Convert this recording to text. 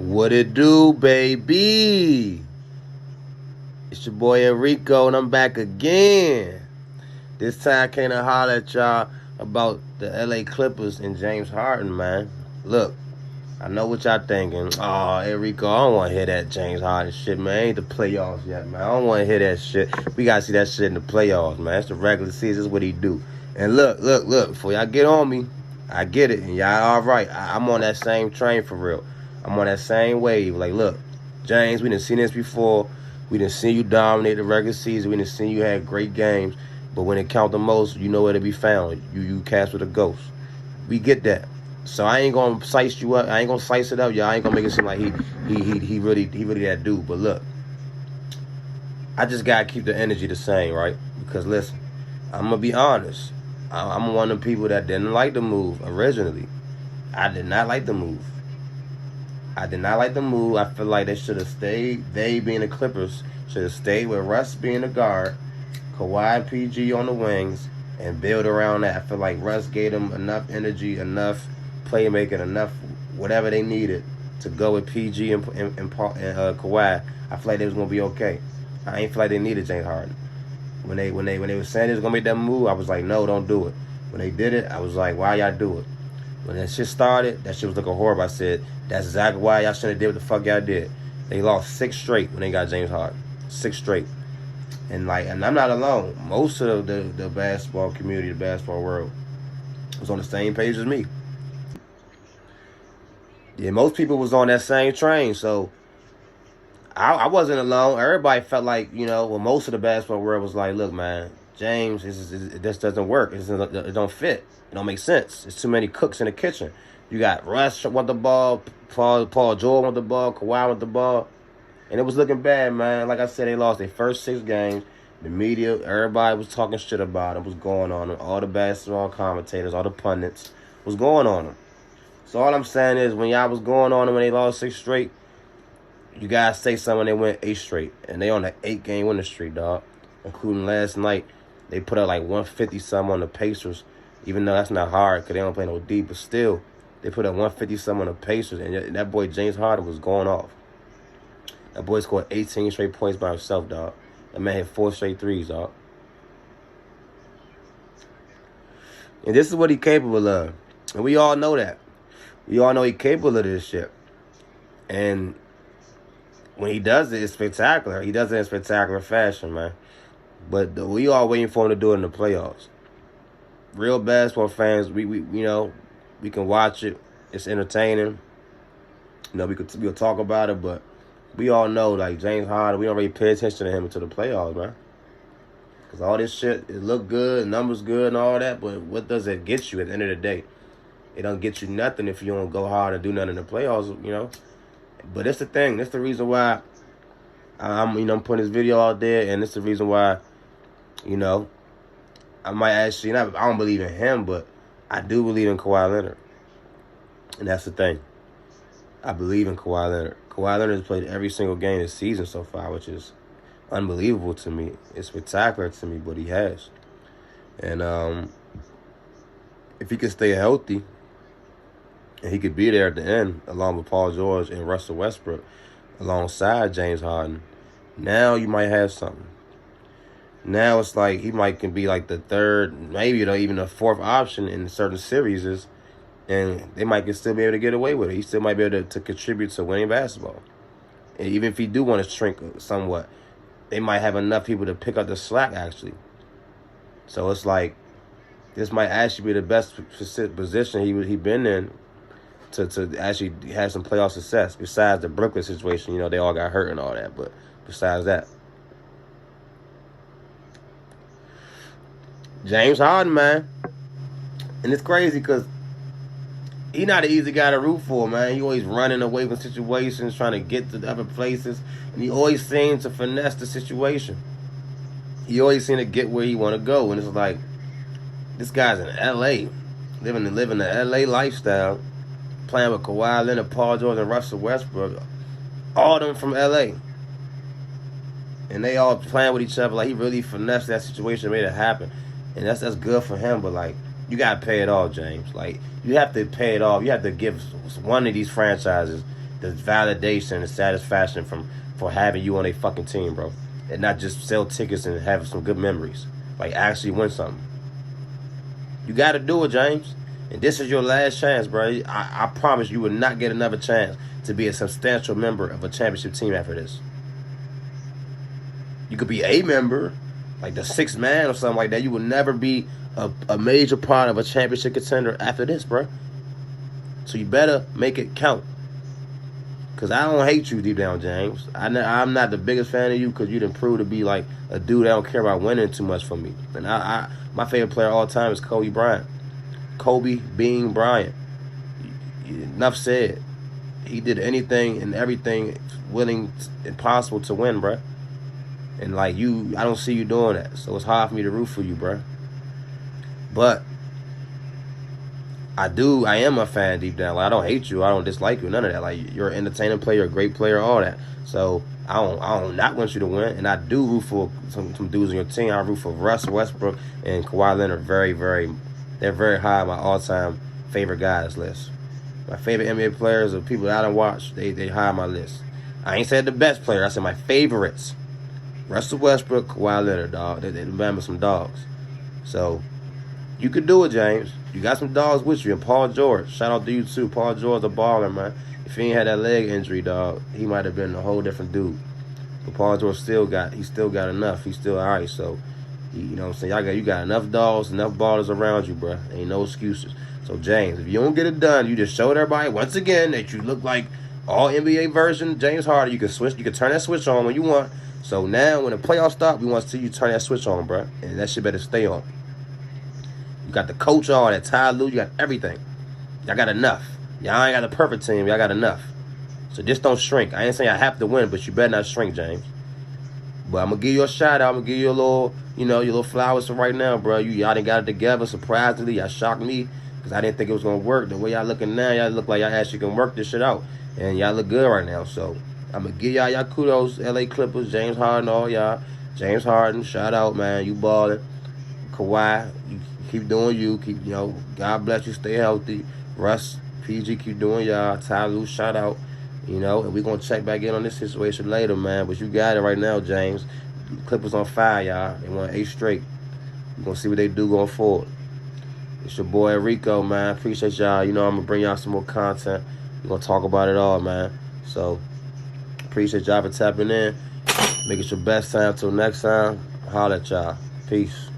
What it do, baby? It's your boy Enrico, and I'm back again. This time I came to holler at y'all about the LA Clippers and James Harden, man. Look, I know what y'all thinking. Oh, Enrico, I don't want to hear that James Harden shit, man. Ain't the playoffs yet, man. I don't want to hear that shit. We got to see that shit in the playoffs, man. It's the regular season. It's what he do. And look. Before y'all get on me, I get it. And y'all all right. I'm on that same train for real. I'm on that same wave. Like, look, James, we done seen this before. We done seen you dominate the regular season. We done seen you had great games. But when it count the most, you know where to be found. You cast with a ghost. We get that. So I ain't gonna slice you up. I ain't gonna slice it up, y'all. I ain't gonna make it seem like he really that dude. But look, I just gotta keep the energy the same, right? Because listen, I'm gonna be honest. I'm one of the people that didn't like the move originally. I did not like the move. I feel like they should have stayed. They being the Clippers should have stayed with Russ being the guard, Kawhi and PG on the wings, and build around that. I feel like Russ gave them enough energy, enough playmaking, enough whatever they needed to go with PG and Kawhi. I feel like they was gonna be okay. I ain't feel like they needed James Harden. When they were saying they was gonna make that move, I was like, no, don't do it. When they did it, I was like, why y'all do it? When that shit started, that shit was looking horrible. I said, that's exactly why y'all shouldn't have did what the fuck y'all did. They lost 6 straight when they got James Harden. 6 straight. And I'm not alone. Most of the basketball community, the basketball world, was on the same page as me. Yeah, most people was on that same train. So I wasn't alone. Everybody felt like, most of the basketball world was like, look, man, James, this doesn't work. It don't fit. It don't make sense. There's too many cooks in the kitchen. You got Russ want the ball, Paul George want the ball, Kawhi want the ball. And it was looking bad, man. Like I said, they lost their first 6 games. The media, everybody was talking shit about them, was going on them. All the basketball commentators, all the pundits was going on them. So all I'm saying is, when y'all was going on them when they lost 6 straight, you guys say something when they went 8 straight. And they on an 8-game winning streak, dog. Including last night, they put up like 150-something on the Pacers. Even though that's not hard because they don't play no D. But still, they put up 150-something on the Pacers. And that boy James Harden was going off. That boy scored 18 straight points by himself, dog. That man hit 4 straight threes, dog. And this is what he's capable of. And we all know that. We all know he's capable of this shit. And when he does it, it's spectacular. He does it in spectacular fashion, man. But we all waiting for him to do it in the playoffs. Real basketball fans, we can watch it. It's entertaining. We'll talk about it, but we all know, like, James Harden, we don't really pay attention to him until the playoffs, man. Because all this shit, it look good, numbers good and all that, but what does it get you at the end of the day? It don't get you nothing if you don't go hard and do nothing in the playoffs, But that's the thing. That's the reason why I'm putting this video out there, and it's the reason why, I might actually, I don't believe in him, but I do believe in Kawhi Leonard. And that's the thing. I believe in Kawhi Leonard. Kawhi Leonard has played every single game this season so far, which is unbelievable to me. It's spectacular to me, but he has. And if he could stay healthy, and he could be there at the end, along with Paul George and Russell Westbrook, alongside James Harden, now you might have something. Now it's like he can be like the third, maybe even the fourth option in certain series, and they might still be able to get away with it. He still might be able to contribute to winning basketball. And even if he do want to shrink somewhat, they might have enough people to pick up the slack, actually. So it's like, this might actually be the best position he been in to actually have some playoff success, besides the Brooklyn situation. They all got hurt and all that, but besides that. James Harden, man. And it's crazy because he's not an easy guy to root for, man. He always running away from situations, trying to get to other places. And he always seems to finesse the situation. He always seems to get where he want to go. And it's like, this guy's in L.A., living the L.A. lifestyle, playing with Kawhi Leonard, Paul George, and Russell Westbrook. All of them from L.A. And they all playing with each other. Like, he really finessed that situation, made it happen. And that's good for him, but, like, you got to pay it off, James. Like, you have to pay it off. You have to give one of these franchises the validation and satisfaction for having you on a fucking team, bro. And not just sell tickets and have some good memories. Like, actually win something. You got to do it, James. And this is your last chance, bro. I promise you will not get another chance to be a substantial member of a championship team after this. You could be a member, like the sixth man or something like that. You will never be a major part of a championship contender after this, bro. So you better make it count. Because I don't hate you deep down, James. I'm not the biggest fan of you because you done proved to be like a dude that don't care about winning too much for me. And my favorite player of all time is Kobe Bryant. Kobe Bean Bryant. Enough said. He did anything and everything willing and possible to win, bro. And like you, I don't see you doing that. So it's hard for me to root for you, bro. But I am a fan deep down. Like, I don't hate you. I don't dislike you. None of that. Like, you're an entertaining player, you're a great player, all that. So I don't not want you to win. And I do root for some dudes on your team. I root for Russ Westbrook and Kawhi Leonard. They're very high on my all-time favorite guys list. My favorite NBA players are people that I don't watch. They high on my list. I ain't said the best player. I said my favorites. Russell Westbrook, Kawhi Leonard, dog. They remember some dogs. So you could do it, James. You got some dogs with you. And Paul George, shout out to you too. Paul George, a baller, man. If he ain't had that leg injury, dog, he might have been a whole different dude. But Paul George still got enough. He's still all right. So, you know what I'm saying? You got enough dogs, enough ballers around you, bro. Ain't no excuses. So, James, if you don't get it done, you just showed everybody once again that you look like all NBA version James Harden. You can turn that switch on when you want. So now, when the playoffs stop, we want to see you turn that switch on, bro. And that shit better stay on. You got the coach, all that Ty Lue, you got everything. Y'all got enough. Y'all ain't got the perfect team. Y'all got enough. So just don't shrink. I ain't saying I have to win, but you better not shrink, James. But I'm going to give you a shout out. I'm going to give you a little, your little flowers for right now, bro. Y'all done got it together. Surprisingly, y'all shocked me because I didn't think it was going to work. The way y'all looking now, y'all look like y'all actually can work this shit out. And y'all look good right now. So I'm going to give y'all kudos. LA Clippers, James Harden, all y'all. James Harden, shout out, man. You balling. Kawhi, you keep doing you. God bless you. Stay healthy. Russ, PG, keep doing y'all. Ty Lue, shout out. And we're going to check back in on this situation later, man. But you got it right now, James. Clippers on fire, y'all. They won 8 straight. We're going to see what they do going forward. It's your boy, Rico, man. Appreciate y'all. I'm going to bring y'all some more content. We're going to talk about it all, man. So, appreciate y'all for tapping in. Make it your best time. Till next time, holla at y'all. Peace.